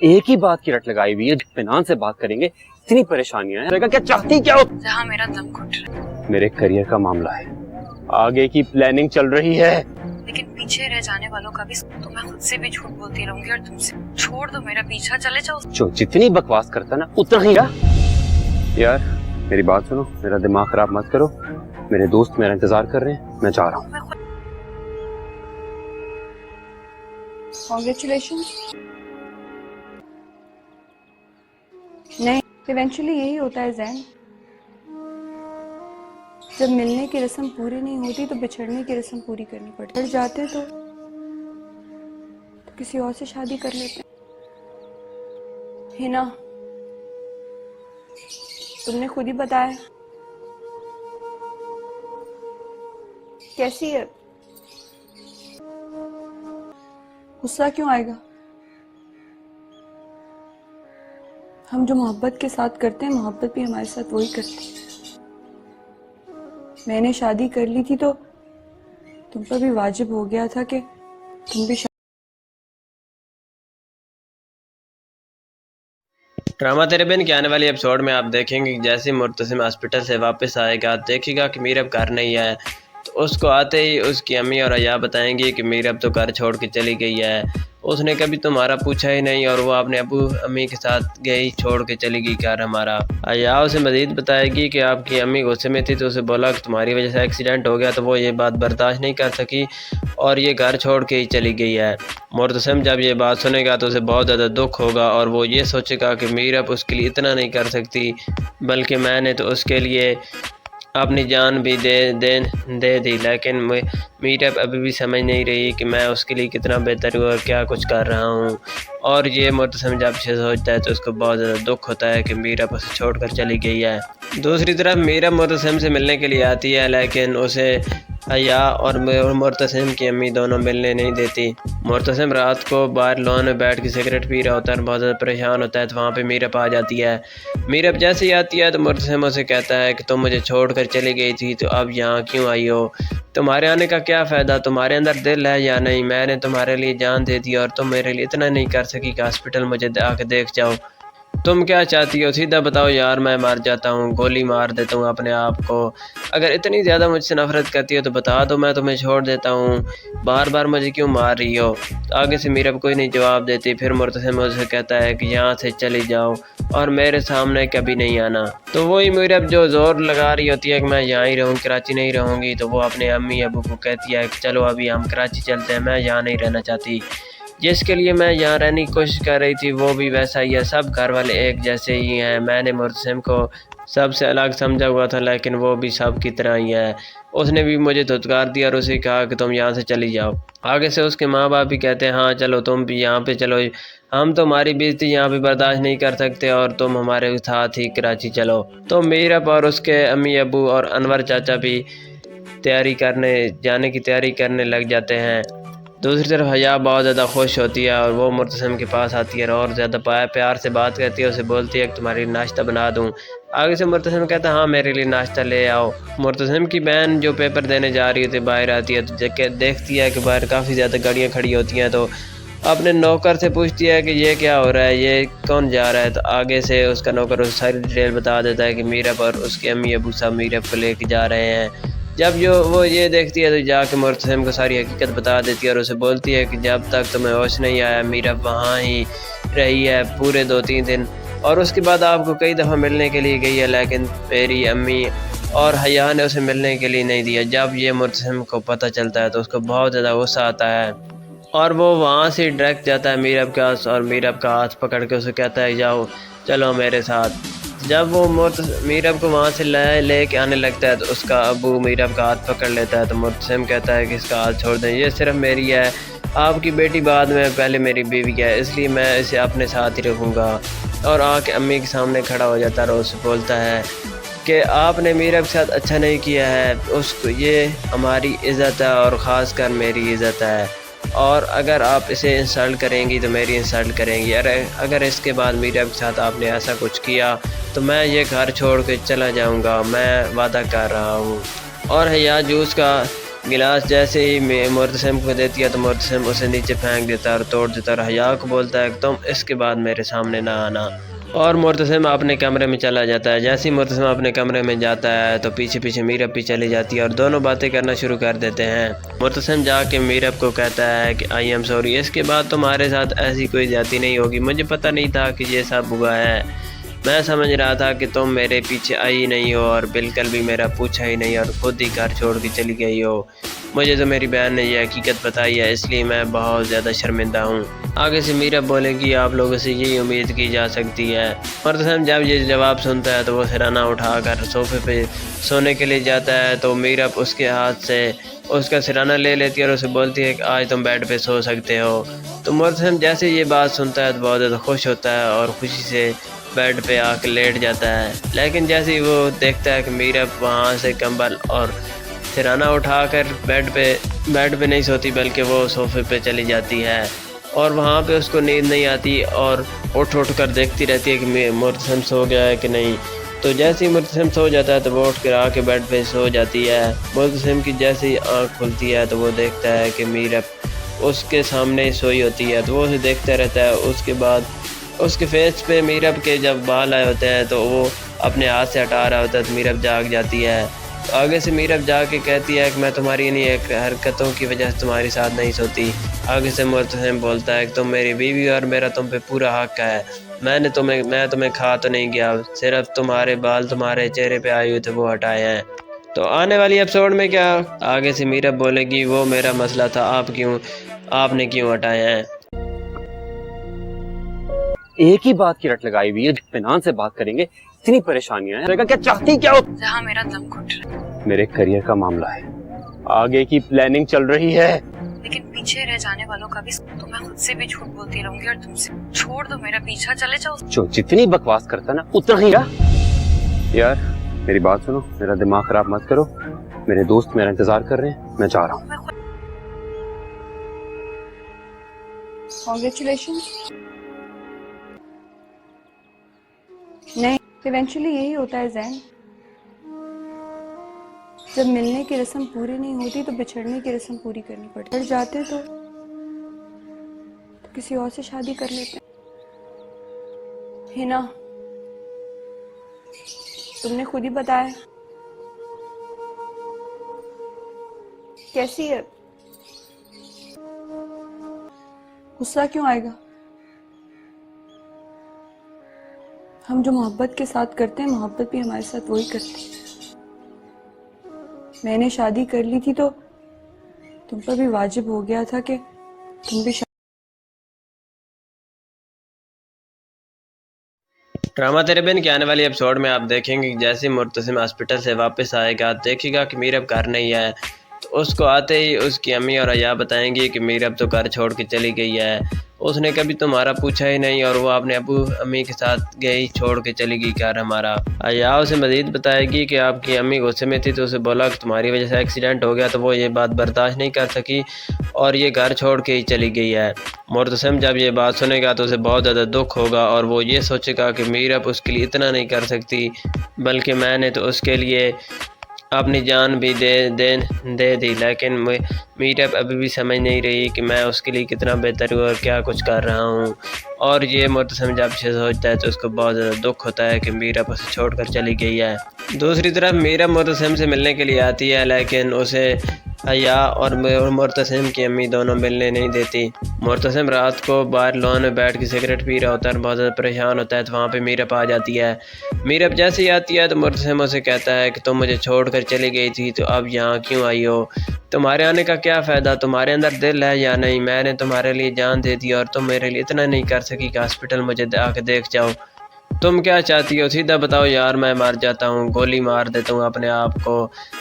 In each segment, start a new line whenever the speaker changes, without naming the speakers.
एक ही बात की रट लगाई हुई है, इत्मीनान से बात करेंगे, इतनी परेशानियां हैं। क्या चाहती क्या हो?
जहाँ मेरा दम घुट रहा है।
मेरे करियर का मामला है, आगे की प्लानिंग चल रही है।
लेकिन पीछे रह जाने वालों का भी तो मैं खुद से भी झूठ बोलती रहूंगी और तुमसे। छोड़ दो मेरा पीछा, चले जाओ।
जो जितनी बकवास करता ना उतना ही यार मेरी बात सुनो, मेरा दिमाग खराब मत करो। मेरे दोस्त मेरा इंतजार कर रहे हैं, मैं जा रहा हूँ।
Congratulations। नहीं, इवेंचुअली यही होता है ज़ैन। जब मिलने की रस्म पूरी नहीं होती तो बिछड़ने की रस्म पूरी करनी पड़ती। बिछड़ जाते तो किसी और से शादी कर लेते। हिना, तुमने खुद ही बताया। कैसी है? गुस्सा क्यों आएगा? हम जो मोहब्बत के साथ करते हैं, मोहब्बत भी हमारे साथ वही करती है। मैंने शादी कर ली थी तो तुम पर भी वाजिब हो गया था कि तुम भी
ड्रामा तेरे बिन के आने वाली एपिसोड में आप देखेंगे कि जैसे मुर्तसिम हॉस्पिटल से वापस आएगा, देखिएगा कि मीरब घर नहीं है। तो उसको आते ही उसकी अम्मी और अया बताएंगी कि मीरब तो घर छोड़ के चली गई है, उसने कभी तुम्हारा पूछा ही नहीं और वो अपने अबू अम्मी के साथ गई, छोड़ के चली गई घर हमारा। अया उसे मज़ीद बताएगी कि आपकी अम्मी गुस्से में थी तो उसे बोला कि तुम्हारी वजह से एक्सीडेंट हो गया, तो वो ये बात बर्दाश्त नहीं कर सकी और ये घर छोड़ के ही चली गई है। मुर्तसिम जब ये बात सुनेगा तो उसे बहुत ज़्यादा दुख होगा और वो ये सोचेगा कि मीरब उसके लिए इतना नहीं कर सकती, बल्कि मैंने तो उसके लिए अपनी जान भी दे दी। लेकिन मीरब अभी भी समझ नहीं रही कि मैं उसके लिए कितना बेहतर हूँ और क्या कुछ कर रहा हूँ। और ये मुर्तसिम जब से सोचता है तो उसको बहुत ज़्यादा दुख होता है कि मीरब उसे छोड़कर चली गई है। दूसरी तरफ मीरब मुर्तसिम से मिलने के लिए आती है, लेकिन उसे अया और मुर्तसिम की अम्मी दोनों मिलने नहीं देती। मुर्तसिम रात को बाहर लॉन में बैठ के सिगरेट पी रहा होता है और बहुत ज़्यादा परेशान होता है, तो वहाँ पे मीरब आ जाती है। मीरब जैसे ही आती है तो मुर्तसिम उसे कहता है कि तुम मुझे छोड़कर चली गई थी तो अब यहाँ क्यों आई हो? तुम्हारे आने का क्या फ़ायदा? तुम्हारे अंदर दिल है या नहीं? मैंने तुम्हारे लिए जान दे दी और तुम मेरे लिए इतना नहीं कर सकी कि हॉस्पिटल मुझे आके देख जाओ। तुम क्या चाहती हो? सीधा बताओ यार, मैं मर जाता हूँ, गोली मार देता हूँ अपने आप को। अगर इतनी ज़्यादा मुझसे नफरत करती हो तो बता दो, मैं तुम्हें छोड़ देता हूँ, बार बार मुझे क्यों मार रही हो? आगे से मीरब कोई नहीं जवाब देती। फिर मुर्तसिम उसे कहता है कि यहाँ से चली जाओ और मेरे सामने कभी नहीं आना। तो वही मीरब जो ज़ोर लगा रही होती है कि मैं यहाँ ही रहूँ, कराची नहीं रहूँगी, तो वो अपने अम्मी अबू को कहती है कि चलो अभी हम कराची चलते हैं, मैं यहाँ नहीं रहना चाहती। जिसके लिए मैं यहाँ रहने की कोशिश कर रही थी वो भी वैसा ही है, सब घर वाले एक जैसे ही हैं। मैंने मुर्तसिम को सबसे अलग समझा हुआ था, लेकिन वो भी सब की तरह ही है। उसने भी मुझे धुतकार दिया और उसे कहा कि तुम यहाँ से चली जाओ। आगे से उसके माँ बाप भी कहते हैं हाँ चलो तुम भी यहाँ पे चलो, हम तुम्हारी बेइज्जती यहाँ पे बर्दाश्त नहीं कर सकते और तुम हमारे साथ ही कराची चलो। तो मीरब और उसके अम्मी अबू और अनवर चाचा भी जाने की तैयारी करने लग जाते हैं। दूसरी तरफ हया बहुत ज़्यादा खुश होती है और वो मुर्तसिम के पास आती है और ज़्यादा प्यार से बात करती है, उसे बोलती है कि तुम्हारी नाश्ता बना दूँ। आगे से मुर्तसिम कहता है हाँ मेरे लिए नाश्ता ले आओ। मुर्तसिम की बहन जो पेपर देने जा रही होती है बाहर आती है, तो देखती है कि बाहर काफ़ी ज़्यादा गाड़ियाँ खड़ी होती हैं, तो अपने नौकर से पूछती है कि ये क्या हो रहा है, ये कौन जा रहा है? तो आगे से उसका नौकर उसे सारी डिटेल बता देता है कि मीरब और उसके अम्मी अबू साहब मीरब को लेके जा रहे हैं। जब वो ये देखती है तो जाके मुर्तसिम को सारी हकीकत बता देती है और उसे बोलती है कि जब तक तुम्हें होश नहीं आया मीरब वहाँ ही रही है पूरे 2-3 दिन, और उसके बाद आपको कई दफ़ा मिलने के लिए गई है, लेकिन मेरी अम्मी और हया ने उसे मिलने के लिए नहीं दिया। जब ये मुर्तसिम को पता चलता है तो उसको बहुत ज़्यादा गुस्सा आता है और वो वहाँ से डायरेक्ट जाता है मीरब के पास और मीरब का हाथ पकड़ के उसे कहता है जाओ चलो मेरे साथ। जब वो मीरब को वहाँ से ले के आने लगता है तो उसका अबू मीरब का हाथ पकड़ लेता है। तो मुर्तसिम कहता है कि इसका हाथ छोड़ दें, ये सिर्फ मेरी है, आपकी बेटी बाद में, पहले मेरी बीवी है, इसलिए मैं इसे अपने साथ ही रखूँगा। और आके अम्मी के सामने खड़ा हो जाता है और उसे बोलता है कि आपने मीरब के साथ अच्छा नहीं किया है, उसको ये हमारी इज़्ज़त है और ख़ास कर मेरी इज़्ज़त है, और अगर आप इसे इंसल्ट करेंगी तो मेरी इंसल्ट करेंगी। अगर इसके बाद मीरब के साथ आपने ऐसा कुछ किया तो मैं ये घर छोड़ के चला जाऊंगा, मैं वादा कर रहा हूँ। और हया जूस का गिलास जैसे ही मुर्तसिम को देती है तो मुर्तसिम उसे नीचे फेंक देता है और तोड़ देता है और हया को बोलता है कि तुम इसके बाद मेरे सामने ना आना। और मुर्तसिम अपने कमरे में चला जाता है। जैसे ही मुर्तसिम अपने कमरे में जाता है तो पीछे पीछे मीरब भी चली जाती है और दोनों बातें करना शुरू कर देते हैं। मुर्तसिम जाके मीरब को कहता है कि आई एम सॉरी, इसके बाद तुम्हारे साथ ऐसी कोई ज्यादती नहीं होगी। मुझे पता नहीं था कि ये सब हुआ है। मैं समझ रहा था कि तुम मेरे पीछे आई नहीं हो और बिल्कुल भी मेरा पूछा ही नहीं और खुद ही घर छोड़ के चली गई हो। मुझे तो मेरी बहन ने ये हकीकत बताई है, इसलिए मैं बहुत ज़्यादा शर्मिंदा हूँ। आगे से मीरब बोलेगी आप लोगों से यही उम्मीद की जा सकती है। मुर्तसिम जब ये जवाब सुनता है तो वो सिराना उठाकर सोफे पे सोने के लिए जाता है तो मीरब उसके हाथ से उसका सिराना ले लेती है और उसे बोलती है कि आज तुम बेड पे सो सकते हो। तो मुर्तसिम जैसे ये बात सुनता है तो बहुत ज़्यादा खुश होता है और खुशी से बेड पे आकर लेट जाता है। लेकिन जैसे ही वो देखता है कि मीरब वहाँ से कंबल और सिराना उठाकर बेड पे नहीं सोती बल्कि वो सोफे पे चली जाती है और वहाँ पे उसको नींद नहीं आती और उठ कर देखती रहती है कि मुर्तसिम सो गया है कि नहीं। तो जैसे ही मुर्तसिम सो जाता है तो वो उठ कर आके बेड पे सो जाती है। मुर्तसिम की जैसे ही आँख खुलती है तो वो देखता है कि मीरब उसके सामने सोई होती है तो वो उसे देखता रहता है। उसके बाद उसके फेस पे मीरब के जब बाल आए होते हैं तो वो अपने हाथ से हटा रहा होता है तो मीरब जाग जाती है। तो आगे से मीरब जाके कहती है कि मैं तुम्हारी इन्हीं एक हरकतों की वजह से तुम्हारे साथ नहीं सोती। आगे से मुर्तसिम बोलता है कि तुम मेरी बीवी और मेरा तुम पे पूरा हक है। मैं तुम्हें खा तो नहीं गया, सिर्फ तुम्हारे बाल तुम्हारे चेहरे पे आए हुए थे वो हटाए हैं। तो आने वाली एपिसोड में क्या आगे से मीरब बोलेगी वो मेरा मसला था, आपने क्यों हटाए हैं।
एक ही बात की रट लगाई हुई है, इत्मीनान से बात करेंगे। इतनी परेशानियां हैं, क्या चाहती क्या हो?
जहाँ मेरा दम घुट रहा है।
मेरे करियर का मामला है, आगे की प्लानिंग चल रही है।
लेकिन पीछे रह जाने वालों का भी तो मैं खुद से भी झूठ बोलती रहूंगी और तुमसे। छोड़ दो मेरा पीछा, चले जाओ।
जो जितनी बकवास करता ना उतना ही यार मेरी बात सुनो, मेरा दिमाग खराब मत करो। मेरे दोस्त मेरा इंतजार कर रहे हैं, मैं जा रहा हूँ।
कॉन्ग्रेचुलेशंस। नहीं, इवेंचुअली यही होता है ज़ैन। जब मिलने की रस्म पूरी नहीं होती तो बिछड़ने की रस्म पूरी करनी पड़ती है। बिछड़ जाते तो किसी और से शादी कर लेते है ना। तुमने खुद ही बताया। कैसी है? गुस्सा क्यों आएगा? हम जो मोहब्बत के साथ करते हैं, मोहब्बत भी हमारे साथ वही करती है। मैंने शादी कर ली थी तो तुम पर भी वाजिब हो गया था कि तुम भी
ड्रामा तेरे बिन के आने वाली एपिसोड में आप देखेंगे कि जैसे मुर्तसिम हॉस्पिटल से वापस आएगा देखिएगा कि मीरब घर नहीं है। तो उसको आते ही उसकी अम्मी और अया बताएंगी कि मीरब तो घर छोड़ के चली गई है, उसने कभी तुम्हारा पूछा ही नहीं और वो अपने अबू अम्मी के साथ गई, छोड़ के चली गई घर हमारा। अया उसे मजीद बताएगी कि आपकी अम्मी गुस्से में थी तो उसे बोला कि तुम्हारी वजह से एक्सीडेंट हो गया, तो वो ये बात बर्दाश्त नहीं कर सकी और ये घर छोड़ के ही चली गई है। मुर्तसिम जब ये बात सुनेगा तो उसे बहुत ज़्यादा दुख होगा और वो ये सोचेगा कि मीरब उसके लिए इतना नहीं कर सकती, बल्कि मैंने तो उसके लिए अपनी जान भी दे दी। लेकिन मीरब अभी भी समझ नहीं रही कि मैं उसके लिए कितना बेहतर हूँ और क्या कुछ कर रहा हूँ। और ये मुर्तसिम जब से सोचता है तो उसको बहुत ज़्यादा दुख होता है कि मीरब उसे छोड़कर चली गई है। दूसरी तरफ मीरब मुर्तसिम से मिलने के लिए आती है लेकिन उसे अया और मुर्तसिम की अम्मी दोनों मिलने नहीं देती। मुर्तसिम रात को बाहर लॉन में बैठ के सिगरेट पी रहा होता है और बहुत ज़्यादा परेशान होता है, तो वहाँ पे मीरब आ जाती है। मीरब जैसे ही आती है तो मुर्तसिम उसे कहता है कि तुम मुझे छोड़कर चली गई थी तो अब यहाँ क्यों आई हो? तुम्हारे आने का क्या फ़ायदा? तुम्हारे अंदर दिल है या नहीं? मैंने तुम्हारे लिए जान दे दी और तुम मेरे लिए इतना नहीं कर सकी कि हॉस्पिटल मुझे आके देख जाओ। तुम क्या चाहती हो? सीधा बताओ यार, मैं मर जाता हूँ, गोली मार देता हूँ अपने आप को।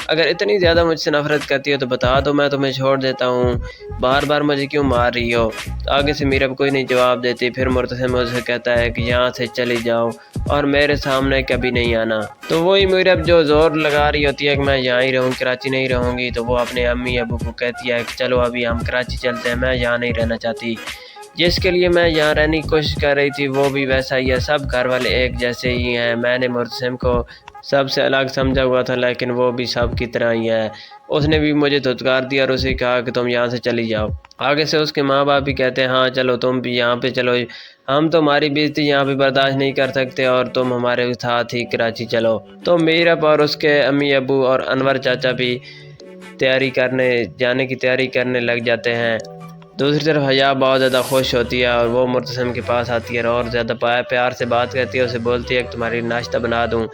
अगर इतनी ज़्यादा मुझसे नफरत करती हो तो बता दो, मैं तुम्हें छोड़ देता हूँ, बार बार मुझे क्यों मार रही हो? आगे से मीरब कोई नहीं जवाब देती। फिर मुर्तसिम उसे कहता है कि यहाँ से चली जाओ और मेरे सामने कभी नहीं आना। तो वही मीरब जो ज़ोर लगा रही होती है कि मैं यहाँ ही रहूँ, कराची नहीं रहूँगी, तो वो अपने अम्मी अबू को कहती है कि चलो अभी हम कराची चलते हैं, मैं यहाँ नहीं रहना चाहती। जिसके लिए मैं यहाँ रहने की कोशिश कर रही थी वो भी वैसा ही है, सब घर वाले एक जैसे ही हैं। मैंने मुर्तसिम को سب سے الگ سمجھا ہوا تھا، لیکن وہ بھی سب کی طرح ہی ہے۔ اس نے بھی مجھے دھتکار دیا اور اسے کہا کہ تم یہاں سے چلی جاؤ۔ آگے سے اس کے ماں باپ بھی کہتے ہیں ہاں چلو تم بھی یہاں پہ چلو، ہم تمہاری بےعزتی یہاں پہ برداشت نہیں کر سکتے اور تم ہمارے ساتھ ہی کراچی چلو۔ تو میرب اور اس کے امی ابو اور انور چاچا بھی جانے کی تیاری کرنے لگ جاتے ہیں۔ دوسری طرف حیا بہت زیادہ خوش ہوتی ہے اور وہ مرتسم کے پاس آتی ہے اور زیادہ پیار سے بات کرتی ہے، اسے بولتی ہے کہ تمہارے لیے ناشتہ بنا دوں۔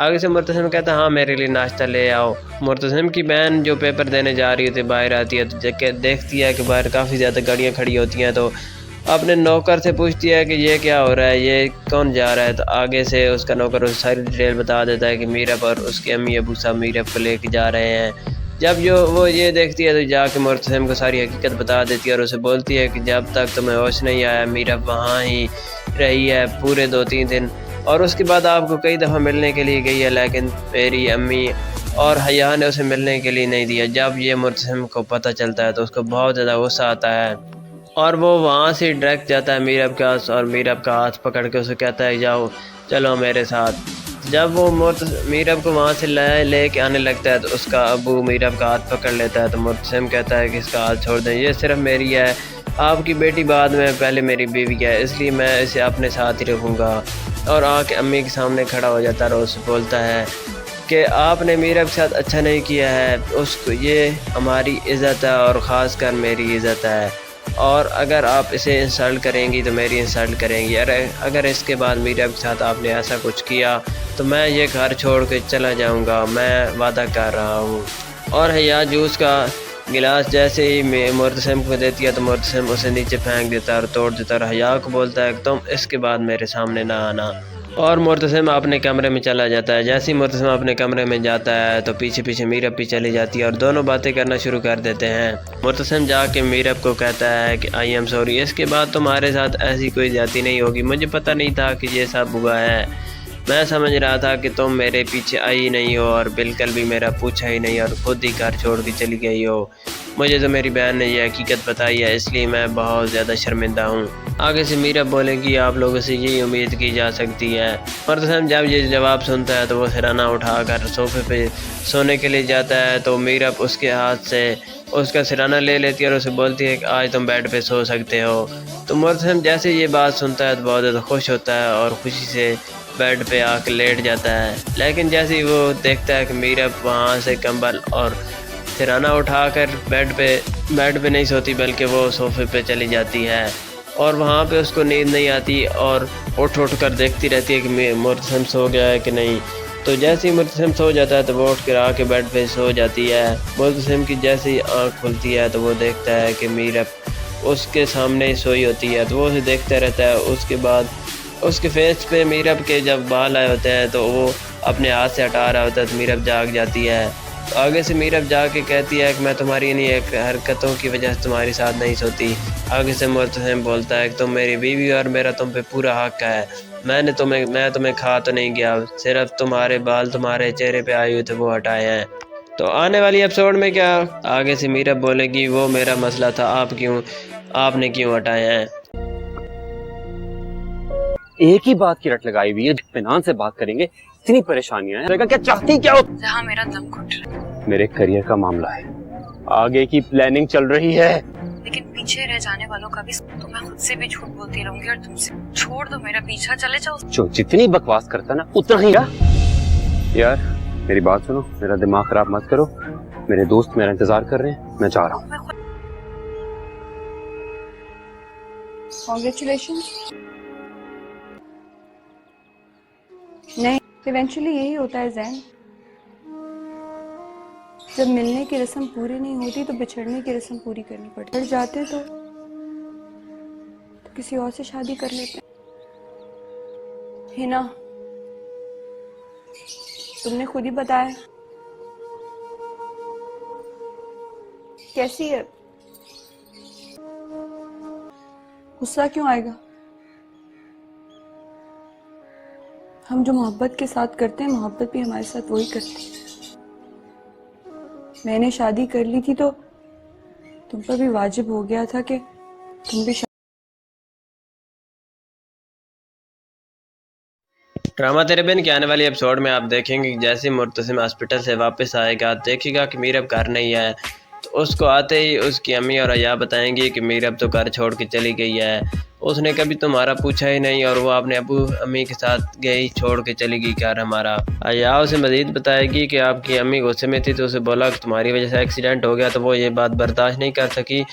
آگے سے مرتسم کہتا ہے ہاں میرے لیے ناشتہ لے آؤ۔ مرتسم کی بہن جو پیپر دینے جا رہی ہوتی ہے باہر آتی ہے تو دیکھتی ہے کہ باہر کافی زیادہ گاڑیاں کھڑی ہوتی ہیں، تو اپنے نوکر سے پوچھتی ہے کہ یہ کیا ہو رہا ہے، یہ کون جا رہا ہے؟ تو آگے سے اس کا نوکر اسے ساری ڈیٹیل بتا دیتا ہے کہ میرب اور اس کے امی ابو صاحب میرب کو لے کے جا رہے ہیں۔ جب وہ یہ دیکھتی ہے تو جا کے مرتسم کو ساری حقیقت بتا دیتی ہے اور اسے بولتی ہے کہ جب تک تمہیں ہوش نہیں آیا میرب وہاں ہی رہی ہے پورے 2-3 دن، اور اس کے بعد آپ کو کئی دفعہ ملنے کے لیے گئی ہے، لیکن میری امی اور حیا نے اسے ملنے کے لیے نہیں دیا۔ جب یہ مرتسم کو پتہ چلتا ہے تو اس کو بہت زیادہ غصہ آتا ہے اور وہ وہاں سے ڈائریکٹ جاتا ہے میرب کے ہاتھ اور میرب کا ہاتھ پکڑ کے اسے کہتا ہے جاؤ چلو میرے ساتھ۔ جب وہ میرب کو وہاں سے لے کے آنے لگتا ہے تو اس کا ابو میرب کا ہاتھ پکڑ لیتا ہے، تو مرتسم کہتا ہے کہ اس کا ہاتھ چھوڑ دیں، یہ صرف میری ہے، آپ کی بیٹی بعد میں، پہلے میری بیوی ہے، اس لیے میں اسے اپنے ساتھ ہی رکھوں گا۔ اور آ کے امی کے سامنے کھڑا ہو جاتا ہے اور اسے بولتا ہے کہ آپ نے میرب کے ساتھ اچھا نہیں کیا ہے، اس کو یہ ہماری عزت ہے اور خاص کر میری عزت ہے، اور اگر آپ اسے انسلٹ کریں گی تو میری انسلٹ کریں گی، اگر اس کے بعد میرب کے ساتھ آپ نے ایسا کچھ کیا تو میں یہ گھر چھوڑ کے چلا جاؤں گا، میں وعدہ کر رہا ہوں۔ اور حیا جوس کا گلاس جیسے ہی مرتسم کو دیتی ہے تو مرتسم اسے نیچے پھینک دیتا ہے اور توڑ دیتا ہے اور حیا کو بولتا ہے کہ تم اس کے بعد میرے سامنے نہ آنا، اور مرتسم اپنے کمرے میں چلا جاتا ہے۔ جیسے ہی مرتسم اپنے کمرے میں جاتا ہے تو پیچھے پیچھے میرب بھی چلی جاتی ہے اور دونوں باتیں کرنا شروع کر دیتے ہیں۔ مرتسم جا کے میرب کو کہتا ہے کہ آئی ایم سوری، اس کے بعد تمہارے ساتھ ایسی کوئی زیادتی نہیں ہوگی، مجھے پتہ نہیں تھا کہ یہ سب ہوا ہے، میں سمجھ رہا تھا کہ تم میرے پیچھے آئی نہیں ہو اور بالکل بھی میرا پوچھا ہی نہیں اور خود ہی گھر چھوڑ کے چلی گئی ہو، مجھے تو میری بہن نے یہ حقیقت بتائی ہے، اس لیے میں بہت زیادہ شرمندہ ہوں۔ آگے سے میرب بولے گی آپ لوگوں سے یہی امید کی جا سکتی ہے۔ مرتسم جب یہ جواب سنتا ہے تو وہ سرانہ اٹھا کر صوفے پہ سونے کے لیے جاتا ہے، تو میرب اس کے ہاتھ سے اس کا سرانہ لے لیتی ہے اور اسے بولتی ہے کہ آج تم بیڈ پہ سو سکتے ہو۔ تو مرتسم جیسے یہ بات سنتا ہے تو بہت زیادہ خوش ہوتا ہے اور خوشی سے بیڈ پہ آ کے لیٹ جاتا ہے، لیکن جیسے ہی وہ دیکھتا ہے کہ میرب وہاں سے کمبل اور سرانہ اٹھا کر بیڈ پہ نہیں سوتی بلکہ وہ صوفے پہ چلی جاتی ہے، اور وہاں پہ اس کو نیند نہیں آتی اور اٹھ کر دیکھتی رہتی ہے کہ مرتسم سو گیا ہے کہ نہیں۔ تو جیسے ہی مرتسم سو جاتا ہے تو وہ اٹھ کر آ کے بیڈ پہ سو جاتی ہے۔ مرتسم کی جیسے ہی آنکھ کھلتی ہے تو وہ دیکھتا ہے کہ میرب اس کے سامنے ہی سوئی ہوتی ہے، تو وہ اسے دیکھتا رہتا ہے۔ اس کے بعد اس کے فیس پہ میرب کے جب بال آئے ہوتے ہیں تو وہ اپنے ہاتھ سے ہٹا رہا ہوتا ہے تو میرب جاگ جاتی ہے۔ تو آگے سے میرب جا کے کہتی ہے کہ میں تمہاری انہی ایک حرکتوں کی وجہ سے تمہارے ساتھ نہیں سوتی۔ آگے سے مرتسم بولتا ہے کہ تم میری بیوی اور میرا تم پہ پورا حق ہے، میں تمہیں کھا تو نہیں گیا، صرف تمہارے بال تمہارے چہرے پہ آئے ہوئے تھے وہ ہٹائے ہیں۔ تو آنے والی ایپیسوڈ میں کیا آگے سے میرب بولے گی وہ میرا مسئلہ تھا، آپ نے کیوں ہٹائے ہیں۔
ایک ہی بات کی رٹ لگائی ہوئی ہے، اطمینان سے بات کریں گے، اتنی پریشانیاں ہیں، کیا چاہتی کیا ہو؟
جہاں میرا دم گھٹ رہا ہے،
میرے کریئر کا معاملہ ہے، آگے کی پلاننگ چل رہی ہے،
لیکن پیچھے رہ جانے والوں کا بھی تو میں خود سے بھی جھوٹ بولتی رہوں گی اور تم سے چھوڑ دو میرا پیچھا، چلے جاؤ۔
جو جتنی بکواس کرتا نا اتنا ہی یار میری بات سنو، میرا دماغ خراب مت کرو، میرے دوست میرا انتظار کر رہے ہیں، میں جا رہا ہوں۔
کانگریچولیشن۔ نہیں، ایونچولی یہی ہوتا ہے زین، جب ملنے کی رسم پوری نہیں ہوتی تو بچھڑنے کی رسم پوری کرنی پڑتی، بچھ جاتے تو کسی اور سے شادی کر لیتے ہیں نا، تم نے خود ہی بتایا۔ کیسی ہے؟ غصہ کیوں آئے گا؟ ہم جو محبت کے ساتھ کرتے ہیں محبت بھی ہمارے ساتھ وہی کرتی ہے۔ میں نے شادی کر لی تھی تو تم پر بھی واجب ہو گیا تھا کہ تم بھی
ड्रामा तेरे बिन के आने वाली एपिसोड में आप देखेंगे कि जैसे ही मुर्तसिम हॉस्पिटल से वापस आएगा, देखिएगा कि मीरब घर नहीं है। तो उसको आते ही उसकी अम्मी और अया बताएंगी कि मीरब तो घर छोड़ के चली गई है, उसने कभी तुम्हारा पूछा ही नहीं और वो अपने अबू अम्मी के साथ गई, छोड़ के चली गई घर हमारा। अया उसे मज़ीद बताएगी कि आपकी अम्मी गुस्से में थी तो उसे बोला कि तुम्हारी वजह से एक्सीडेंट हो गया, तो वो ये बात बर्दाश्त नहीं कर सकी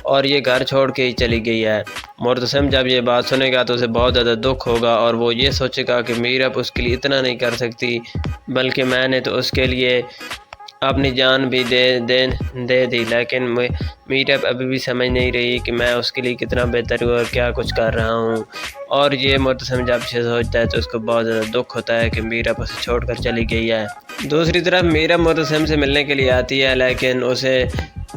और ये घर छोड़ के ही चली गई है। मुर्तसिम जब ये बात सुनेगा तो उसे बहुत ज़्यादा दुख होगा और वो ये सोचेगा कि मीरब उसके लिए इतना नहीं कर सकती, बल्कि मैंने तो उसके लिए अपनी जान भी दे दी, लेकिन मीरब अभी भी समझ नहीं रही कि मैं उसके लिए कितना बेहतर हूँ और क्या कुछ कर रहा हूँ। और ये मुर्तसिम जब से सोचता है तो उसको बहुत ज़्यादा दुख होता है कि मीरब उसे छोड़कर चली गई है। दूसरी तरफ मीरब मुर्तसिम से मिलने के लिए आती है, लेकिन उसे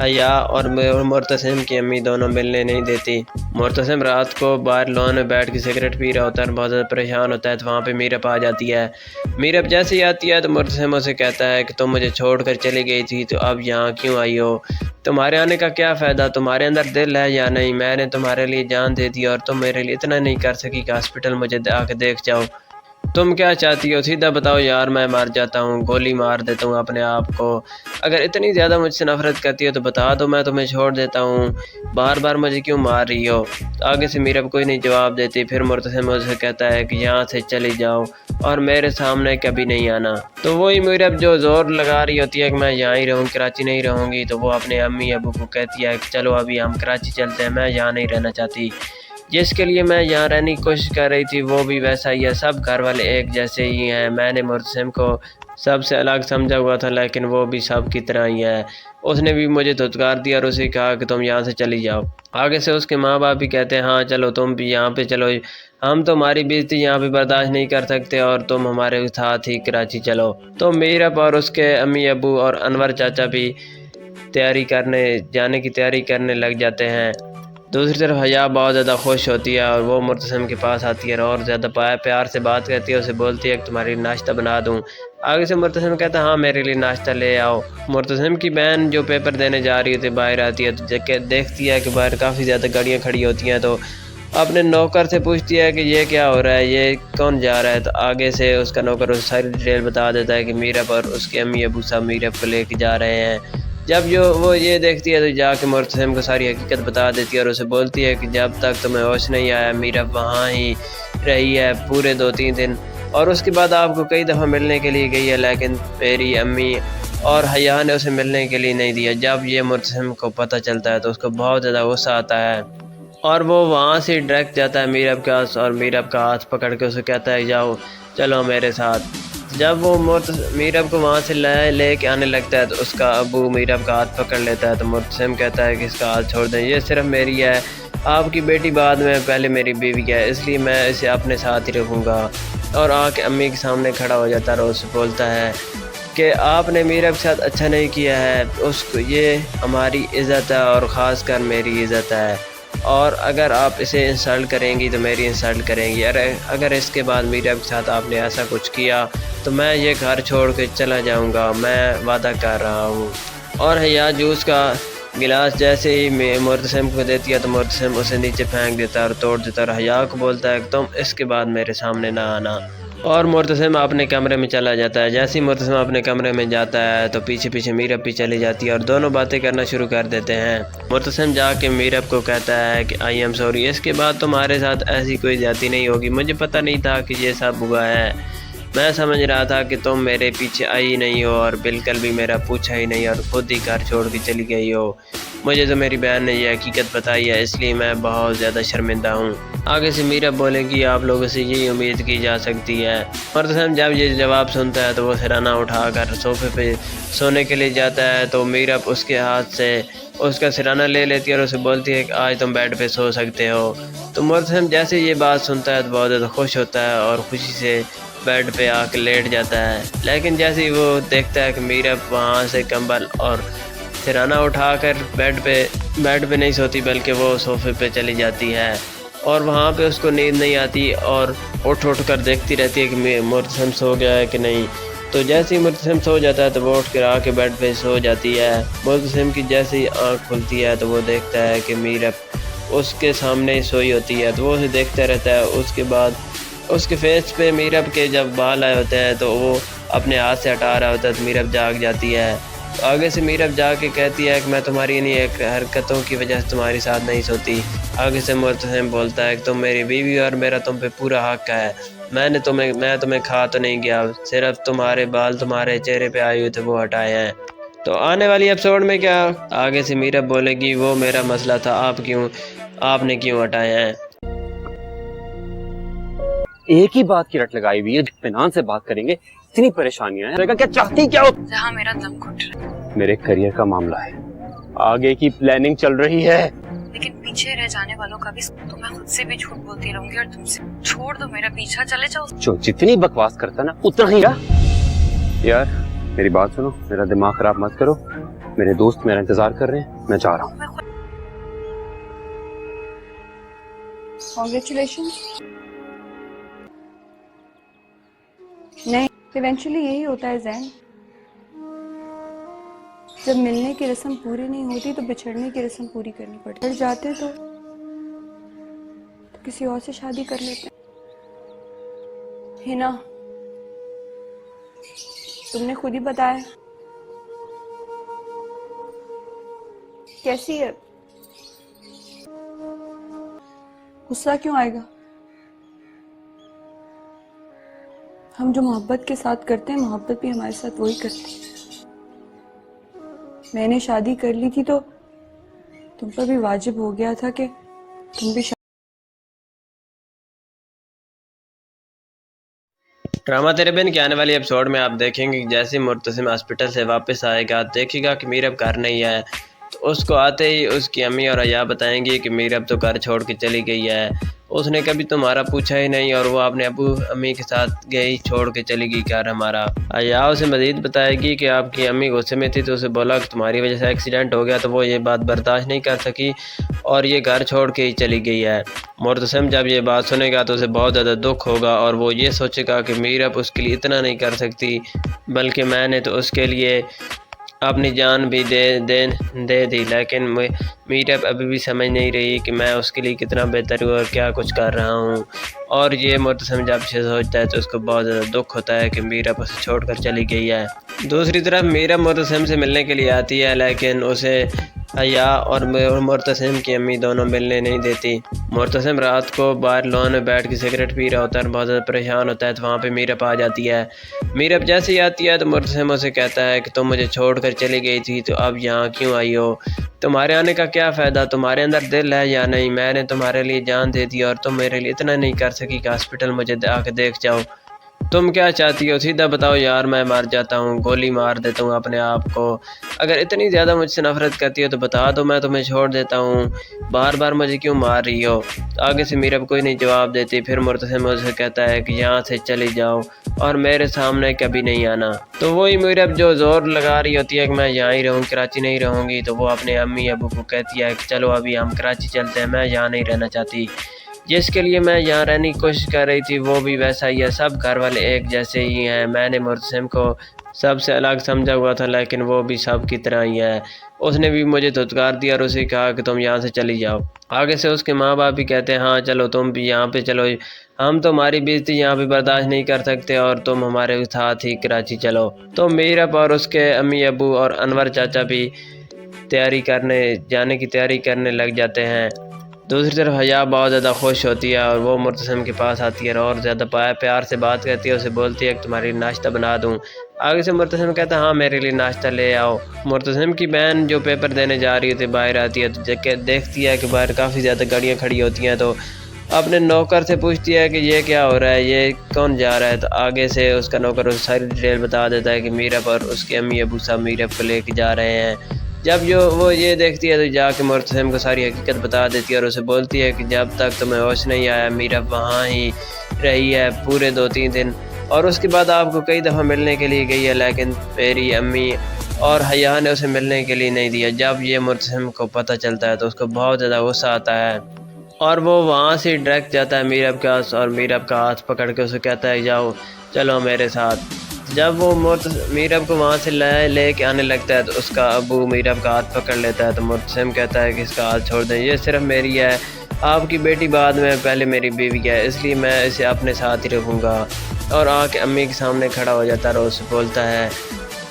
अया और मुर्तसिम की अम्मी दोनों मिलने नहीं देती। मुर्तसिम रात को बाहर लॉन में बैठ के सिगरेट पी रहा होता है और बहुत ज़्यादा परेशान होता है, तो वहाँ पे मीरब आ जाती है। मीरब जैसे ही आती है तो मुर्तसिम उसे कहता है कि तुम मुझे छोड़कर चली गई थी, तो अब यहाँ क्यों आई हो? तुम्हारे आने का क्या फ़ायदा? तुम्हारे अंदर दिल है या नहीं? मैंने तुम्हारे लिए जान दे दी और तुम मेरे लिए इतना नहीं कर सकी कि हॉस्पिटल मुझे आके देख जाओ। तुम क्या चाहती हो? सीधा बताओ यार, मैं मर जाता हूँ, गोली मार देता हूँ अपने आप को। अगर इतनी ज़्यादा मुझसे नफरत करती हो तो बता दो, मैं तुम्हें छोड़ देता हूँ, बार बार मुझे क्यों मार रही हो? आगे से मीरब कोई नहीं जवाब देती। फिर मुर्तसिम मुझसे कहता है कि यहाँ से चली जाओ और मेरे सामने कभी नहीं आना। तो वही मीरब जो ज़ोर लगा रही होती है कि मैं यहाँ ही रहूँ, कराची नहीं रहूँगी, तो वो अपने अम्मी अबू को कहती है कि चलो अभी हम कराची चलते हैं, मैं यहाँ नहीं रहना चाहती। जिसके लिए मैं यहाँ रहने की कोशिश कर रही थी वो भी वैसा ही है, सब घर वाले एक जैसे ही हैं। मैंने मुर्तसिम को सबसे अलग समझा हुआ था, लेकिन वो भी सब की तरह ही है। उसने भी मुझे धुतकार दिया और उसे कहा कि तुम यहाँ से चली जाओ। आगे से उसके माँ बाप भी कहते हैं हाँ चलो तुम भी यहाँ पे चलो, हम तुम्हारी बेइज्जती यहाँ पे बर्दाश्त नहीं कर सकते और तुम हमारे साथ ही कराची चलो। तो मीरब और उसके अम्मी अबू और अनवर चाचा भी जाने की तैयारी करने लग जाते हैं। दूसरी तरफ हया बहुत ज़्यादा खुश होती है और वो मुर्तसिम के पास आती है और ज़्यादा प्यार से बात करती है, उसे बोलती है कि तुम्हारी नाश्ता बना दूँ। आगे से मुर्तसिम कहता है हाँ मेरे लिए नाश्ता ले आओ। मुर्तसिम की बहन जो पेपर देने जा रही होती है बाहर आती है, तो देखती है कि बाहर काफ़ी ज़्यादा गाड़ियाँ खड़ी होती हैं, तो अपने नौकर से पूछती है कि ये क्या हो रहा है, ये कौन जा रहा है? तो आगे से उसका नौकर उसे सारी डिटेल बता देता है कि मीरब और उसके अम्मी अबू साहब मीरब को लेके जा रहे हैं। जब वो ये देखती है तो जाके मुर्तसिम को सारी हकीकत बता देती है और उसे बोलती है कि जब तक तुम्हें होश नहीं आया मीरब वहाँ ही रही है पूरे 2-3 दिन, और उसके बाद आपको कई दफ़ा मिलने के लिए गई है, लेकिन मेरी अम्मी और हया ने उसे मिलने के लिए नहीं दिया। जब ये मुर्तसिम को पता चलता है तो उसको बहुत ज़्यादा गुस्सा आता है और वो वहाँ से डायरेक्ट जाता है मीरब के पास और मीरब का हाथ पकड़ के उसे कहता है जाओ चलो मेरे साथ। जब वो मीरब को वहाँ से ले के आने लगता है तो उसका अबू मीरब का हाथ पकड़ लेता है। तो मुर्तसिम कहता है कि इसका हाथ छोड़ दें, ये सिर्फ मेरी है, आपकी बेटी बाद में, पहले मेरी बीवी है, इसलिए मैं इसे अपने साथ ही रखूँगा। और आके अम्मी के सामने खड़ा हो जाता है और उसे बोलता है कि आपने मीरब के साथ अच्छा नहीं किया है, उसको ये हमारी इज़्ज़त है और ख़ास कर मेरी इज़्ज़त है, और अगर आप इसे इंसल्ट करेंगी तो मेरी इंसल्ट करेंगी। अगर इसके बाद मीरब के साथ आपने ऐसा कुछ किया तो मैं ये घर छोड़ के चला जाऊंगा, मैं वादा कर रहा हूँ। और हया जूस का गिलास जैसे ही मुर्तसिम को देती है तो मुर्तसिम उसे नीचे फेंक देता है और तोड़ देता है और हया को बोलता है कि तुम इसके बाद मेरे सामने ना आना। और मुर्तसिम अपने कमरे में चला जाता है। जैसे ही मुर्तसिम अपने कमरे में जाता है तो पीछे पीछे मीरब भी चली जाती है और दोनों बातें करना शुरू कर देते हैं। मुर्तसिम जाके मीरब को कहता है कि आई एम सॉरी, इसके बाद तुम्हारे साथ ऐसी कोई ज्यादती नहीं होगी, मुझे पता नहीं था कि ये सब हुआ है, मैं समझ रहा था कि तुम मेरे पीछे आई नहीं हो और बिल्कुल भी मेरा पूछा ही नहीं और खुद ही घर छोड़ के चली गई हो। मुझे तो मेरी बहन ने यह हकीकत बताई है, इसलिए मैं बहुत ज़्यादा शर्मिंदा हूँ। आगे से मीरब बोलेगी आप लोगों से यही उम्मीद की जा सकती है। मुर्तसिम जब ये जवाब सुनता है तो वो सिराना उठाकर सोफे पे सोने के लिए जाता है, तो मीरब उसके हाथ से उसका सिराना ले लेती है और उसे बोलती है कि आज तुम बेड पे सो सकते हो। तो मुर्तसिम जैसे ये बात सुनता है तो बहुत ज़्यादा खुश होता है और खुशी से बेड पे आके लेट जाता है। लेकिन जैसे ही वो देखता है कि मीरब वहाँ से कंबल और सिराना उठाकर बेड पे नहीं सोती बल्कि वो सोफे पे चली जाती है और वहाँ पे उसको नींद नहीं आती और उठ कर देखती रहती है कि मुर्तसिम सो गया है कि नहीं। तो जैसे ही मुर्तसिम सो जाता है तो वो उठ कर आके बेड पे सो जाती है। मुर्तसिम की जैसे ही आँख खुलती है तो वो देखता है कि मीरब उसके सामने सोई होती है, तो वो उसे देखता रहता है। उसके बाद اس کے فیس پہ میرب کے جب بال آئے ہوتے ہیں تو وہ اپنے ہاتھ سے ہٹا رہا ہوتا ہے تو میرب جاگ جاتی ہے۔ تو آگے سے میرب جا کے کہتی ہے کہ میں تمہاری انہیں ایک حرکتوں کی وجہ سے تمہاری ساتھ نہیں سوتی۔ آگے سے مرتسم بولتا ہے کہ تم میری بیوی اور میرا تم پہ پورا حق ہے، میں تمہیں کھا تو نہیں گیا، صرف تمہارے بال تمہارے چہرے پہ آئے ہوئے تھے وہ ہٹائے ہیں۔ تو آنے والی ایپیسوڈ میں کیا آگے سے میرب بولے گی وہ میرا مسئلہ تھا، آپ نے کیوں ہٹائے ہیں۔
ایک ہی بات کی رٹ لگائی ہوئی ہے، اطمینان سے بات کریں گے، اتنی پریشانیاں ہیں، کیا چاہتی کیا ہو؟
جہاں میرا دم گھٹ رہا ہے،
میرے کریئر کا معاملہ ہے، آگے کی پلاننگ چل رہی ہے،
لیکن پیچھے رہ جانے والوں کا بھی تو میں خود سے بھی جھوٹ بولتی رہوں گی اور تم سے چھوڑ دو میرا پیچھا، چلے جاؤ۔
جو جتنی بکواس کرتا نا اتنا ہی یار میری بات سنو، میرا دماغ خراب مت کرو، میرے دوست میرا انتظار کر رہے ہیں، میں جا رہا ہوں۔
کانگریچولیشن۔ نہیں، ایونچولی یہی ہوتا ہے زین، جب ملنے کی رسم پوری نہیں ہوتی تو بچھڑنے کی رسم پوری کرنی پڑتی، بچھڑ جاتے تو کسی اور سے شادی کر لیتے ہیں۔ ہنا، تم نے خود ہی بتایا، کیسی ہے؟ غصہ کیوں آئے گا؟ ہم جو محبت کے ساتھ کرتے ہیں، محبت بھی ہمارے ساتھ وہی کرتے ہیں۔ میں نے شادی کر لی تھی تو تم پر بھی واجب ہو گیا تھا کہ تم بھی
ڈرامہ تیرے بہن کے آنے والی ایپیسوڈ میں آپ دیکھیں گے کہ جیسے مرتسم ہاسپٹل سے واپس آئے گا، دیکھے گا کہ میرب گھر نہیں ہے، تو اس کو آتے ہی اس کی امی اور حیا بتائیں گی کہ میرب تو گھر چھوڑ کے چلی گئی ہے، اس نے کبھی تمہارا پوچھا ہی نہیں اور وہ اپنے ابو امی کے ساتھ گئی، چھوڑ کے چلی گئی گھر ہمارا۔ حیا اسے مزید بتائے گی کہ آپ کی امی غصے میں تھی تو اسے بولا کہ تمہاری وجہ سے ایکسیڈنٹ ہو گیا، تو وہ یہ بات برداشت نہیں کر سکی اور یہ گھر چھوڑ کے ہی چلی گئی ہے۔ مرتسم جب یہ بات سنے گا تو اسے بہت زیادہ دکھ ہوگا اور وہ یہ سوچے گا کہ میرب اس کے لیے اتنا نہیں کر سکتی، بلکہ میں نے تو اس کے لیے اپنی جان بھی دے دی، لیکن میرب ابھی بھی سمجھ نہیں رہی کہ میں اس کے لیے کتنا بہتر ہوں اور کیا کچھ کر رہا ہوں۔ اور یہ مرتسم جب سے سوچتا ہے تو اس کو بہت زیادہ دکھ ہوتا ہے کہ میرب اسے چھوڑ کر چلی گئی ہے۔ دوسری طرف میرب مرتسم سے ملنے کے لیے آتی ہے، لیکن اسے حیا اور مرتسم کی امی دونوں ملنے نہیں دیتی۔ مرتسم رات کو باہر لان میں بیٹھ کے سگریٹ پی رہا ہوتا ہے اور بہت زیادہ پریشان ہوتا ہے، تو وہاں پہ میرب آ جاتی ہے۔ میرب جیسے ہی آتی ہے تو مرتسم اسے کہتا ہے کہ تم مجھے چھوڑ کر چلی گئی تھی تو اب یہاں کیوں آئی ہو؟ تمہارے آنے کا کیا فائدہ؟ تمہارے اندر دل ہے یا نہیں؟ میں نے تمہارے لیے جان دے دی اور تم میرے لیے اتنا نہیں کر سکی کہ ہاسپٹل مجھے آ کے دیکھ جاؤ۔ تم کیا چاہتی ہو؟ سیدھا بتاؤ یار، میں مر جاتا ہوں، گولی مار دیتا ہوں اپنے آپ کو۔ اگر اتنی زیادہ مجھ سے نفرت کرتی ہو تو بتا دو، میں تمہیں چھوڑ دیتا ہوں، بار بار مجھے کیوں مار رہی ہو؟ آگے سے میرب کوئی نہیں جواب دیتی۔ پھر مرتسم اسے کہتا ہے کہ یہاں سے چلی جاؤ اور میرے سامنے کبھی نہیں آنا۔ تو وہی میرب جو زور لگا رہی ہوتی ہے کہ میں یہاں ہی رہوں، کراچی نہیں رہوں گی، تو وہ اپنے امی ابو کو کہتی ہے کہ چلو ابھی ہم کراچی چلتے ہیں، میں یہاں نہیں رہنا چاہتی، جس کے لیے میں یہاں رہنے کی کوشش کر رہی تھی وہ بھی ویسا ہی ہے، سب گھر والے ایک جیسے ہی ہیں، میں نے مرتسم کو سب سے الگ سمجھا ہوا تھا لیکن وہ بھی سب کی طرح ہی ہے، اس نے بھی مجھے دھتکار دیا اور اسے کہا کہ تم یہاں سے چلی جاؤ۔ آگے سے اس کے ماں باپ بھی کہتے ہیں ہاں چلو تم بھی یہاں پہ چلو، ہم تمہاری بےعزتی یہاں پہ برداشت نہیں کر سکتے اور تم ہمارے ساتھ ہی کراچی چلو۔ تو میرب اور اس کے امی ابو اور انور چاچا بھی جانے کی تیاری کرنے لگ جاتے ہیں۔ دوسری طرف حیا بہت زیادہ خوش ہوتی ہے اور وہ مرتسم کے پاس آتی ہے اور زیادہ پیار سے بات کرتی ہے، اسے بولتی ہے کہ تمہارے لیے ناشتہ بنا دوں۔ آگے سے مرتسم کہتا ہے ہاں میرے لیے ناشتہ لے آؤ۔ مرتسم کی بہن جو پیپر دینے جا رہی ہوتی ہے باہر آتی ہے تو دیکھتی ہے کہ باہر کافی زیادہ گاڑیاں کھڑی ہوتی ہیں، تو اپنے نوکر سے پوچھتی ہے کہ یہ کیا ہو رہا ہے، یہ کون جا رہا ہے؟ تو آگے سے اس کا نوکر اسے ساری ڈیٹیل بتا دیتا ہے کہ میرب اور اس کے امی ابو صاحب میرب کو لے کے جا رہے ہیں۔ جب وہ یہ دیکھتی ہے تو جا کے مرتسم کو ساری حقیقت بتا دیتی ہے اور اسے بولتی ہے کہ جب تک تمہیں ہوش نہیں آیا میرب وہاں ہی رہی ہے پورے 2-3 دن، اور اس کے بعد آپ کو کئی دفعہ ملنے کے لیے گئی ہے، لیکن میری امی اور حیا نے اسے ملنے کے لیے نہیں دیا۔ جب یہ مرتسم کو پتہ چلتا ہے تو اس کو بہت زیادہ غصہ آتا ہے اور وہ وہاں سے ڈائریکٹ جاتا ہے میرب کے ہاتھ اور میرب کا ہاتھ پکڑ کے اسے کہتا ہے جاؤ چلو میرے ساتھ۔ جب وہ میرب کو وہاں سے لے کے آنے لگتا ہے تو اس کا ابو میرب کا ہاتھ پکڑ لیتا ہے، تو مرتسم کہتا ہے کہ اس کا ہاتھ چھوڑ دیں، یہ صرف میری ہے، آپ کی بیٹی بعد میں، پہلے میری بیوی ہے، اس لیے میں اسے اپنے ساتھ ہی رکھوں گا۔ اور آ کے امی کے سامنے کھڑا ہو جاتا ہے اور اسے بولتا ہے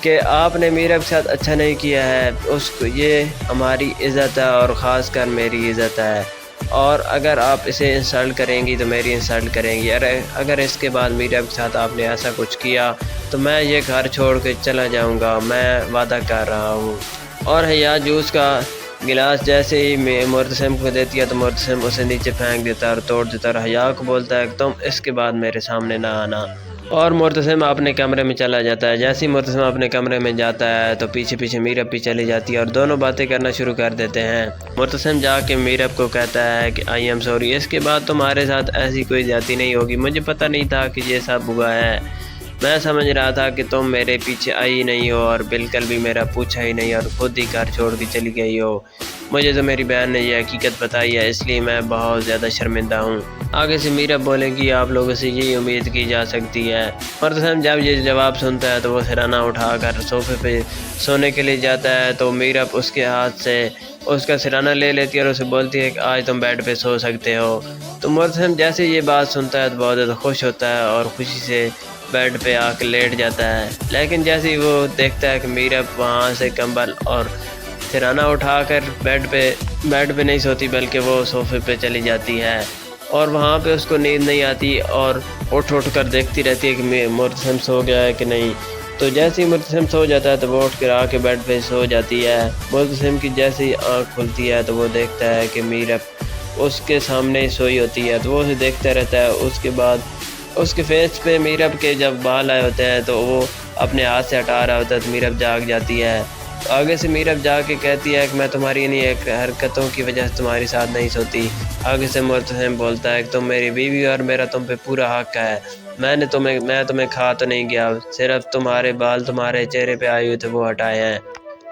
کہ آپ نے میرا کے ساتھ اچھا نہیں کیا ہے، اس کو یہ ہماری عزت ہے اور خاص کر میری عزت ہے، اور اگر آپ اسے انسلٹ کریں گی تو میری انسلٹ کریں گی، اگر اس کے بعد میرا کے ساتھ آپ نے ایسا کچھ کیا تو میں یہ گھر چھوڑ کے چلا جاؤں گا، میں وعدہ کر رہا ہوں۔ اور حیا جوس کا گلاس جیسے ہی مرتسم کو دیتی ہے تو مرتسم اسے نیچے پھینک دیتا ہے اور توڑ دیتا ہے، اور حیا کو بولتا ہے کہ تم اس کے بعد میرے سامنے نہ آنا۔ اور مرتسم اپنے کمرے میں چلا جاتا ہے۔ جیسے ہی مرتسم اپنے کمرے میں جاتا ہے تو پیچھے پیچھے میرب بھی چلی جاتی ہے اور دونوں باتیں کرنا شروع کر دیتے ہیں۔ مرتسم جا کے میرب کو کہتا ہے کہ آئی ایم سوری، اس کے بعد تمہارے ساتھ ایسی کوئی زیادتی نہیں ہوگی، مجھے پتہ نہیں تھا کہ یہ سب ہوا ہے، میں سمجھ رہا تھا کہ تم میرے پیچھے آئی نہیں ہو اور بالکل بھی میرا پوچھا ہی نہیں اور خود ہی گھر چھوڑ کے چلی گئی ہو، مجھے تو میری بہن نے یہ حقیقت بتائی ہے، اس لیے میں بہت زیادہ شرمندہ ہوں۔ آگے سے میرب بولے گی آپ لوگوں سے یہی امید کی جا سکتی ہے۔ مرتسم جب یہ جواب سنتا ہے تو وہ سرانہ اٹھا کر صوفے پہ سونے کے لیے جاتا ہے تو میرب اس کے ہاتھ سے اس کا سرانہ لے لیتی ہے اور اسے بولتی ہے کہ آج تم بیڈ پہ سو سکتے ہو۔ تو مرتسم جیسے یہ بات سنتا ہے تو بہت زیادہ خوش ہوتا ہے اور خوشی سے بیڈ پہ آ کے لیٹ جاتا ہے، لیکن جیسے ہی وہ دیکھتا ہے کہ میرب وہاں سے کمبل اور سرانہ اٹھا کر بیڈ پہ نہیں سوتی بلکہ وہ صوفے پہ چلی جاتی ہے، اور وہاں پہ اس کو نیند نہیں آتی اور اٹھ کر دیکھتی رہتی ہے کہ مرتسم سو گیا ہے کہ نہیں۔ تو جیسے ہی مرتسم سو جاتا ہے تو وہ اٹھ کر آ کے بیڈ پہ سو جاتی ہے۔ مرتسم کی جیسے ہی آنکھ کھلتی ہے تو وہ دیکھتا ہے کہ میرب اس کے سامنے سوئی ہوتی ہے، تو وہ اسے دیکھتا رہتا ہے۔ اس کے بعد اس کے فیس پہ میرب کے جب بال آئے ہوتے ہیں تو وہ اپنے ہاتھ سے ہٹا رہا ہوتا ہے تو میرب جاگ جاتی ہے۔ تو آگے سے میرب جا کے کہتی ہے کہ میں تمہاری انہی ایک حرکتوں کی وجہ سے تمہارے ساتھ نہیں سوتی۔ آگے سے مرتسم بولتا ہے کہ تم میری بیوی اور میرا تم پہ پورا حق ہے، میں تمہیں کھا تو نہیں گیا، صرف تمہارے بال تمہارے چہرے پہ آئے ہوئے تھے وہ ہٹائے ہیں۔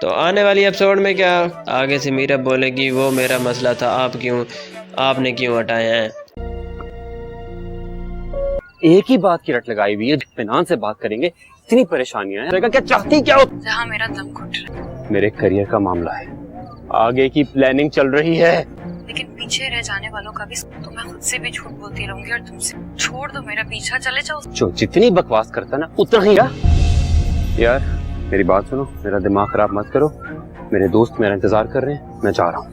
تو آنے والی ایپیسوڈ میں کیا آگے سے میرب بولے گی وہ میرا مسئلہ تھا، آپ نے کیوں ہٹائے ہیں۔
ایک ہی بات کی رٹ لگائی ہوئی ہے، اطمینان سے بات کریں گے، اتنی پریشانیاں ہیں، کیا چاہتی کیا ہو؟
جہاں میرا دم گھٹ رہا ہے،
میرے کریئر کا معاملہ ہے، آگے کی پلاننگ چل رہی ہے،
لیکن پیچھے رہ جانے والوں کا بھی تو میں خود سے بھی جھوٹ بولتی رہوں گی اور تم سے چھوڑ دو میرا پیچھا، چلے جاؤ۔
جو جتنی بکواس کرتا نا اتنا ہی یار میری بات سنو، میرا دماغ خراب مت کرو، میرے دوست میرا انتظار کر رہے ہیں، میں جا رہا ہوں۔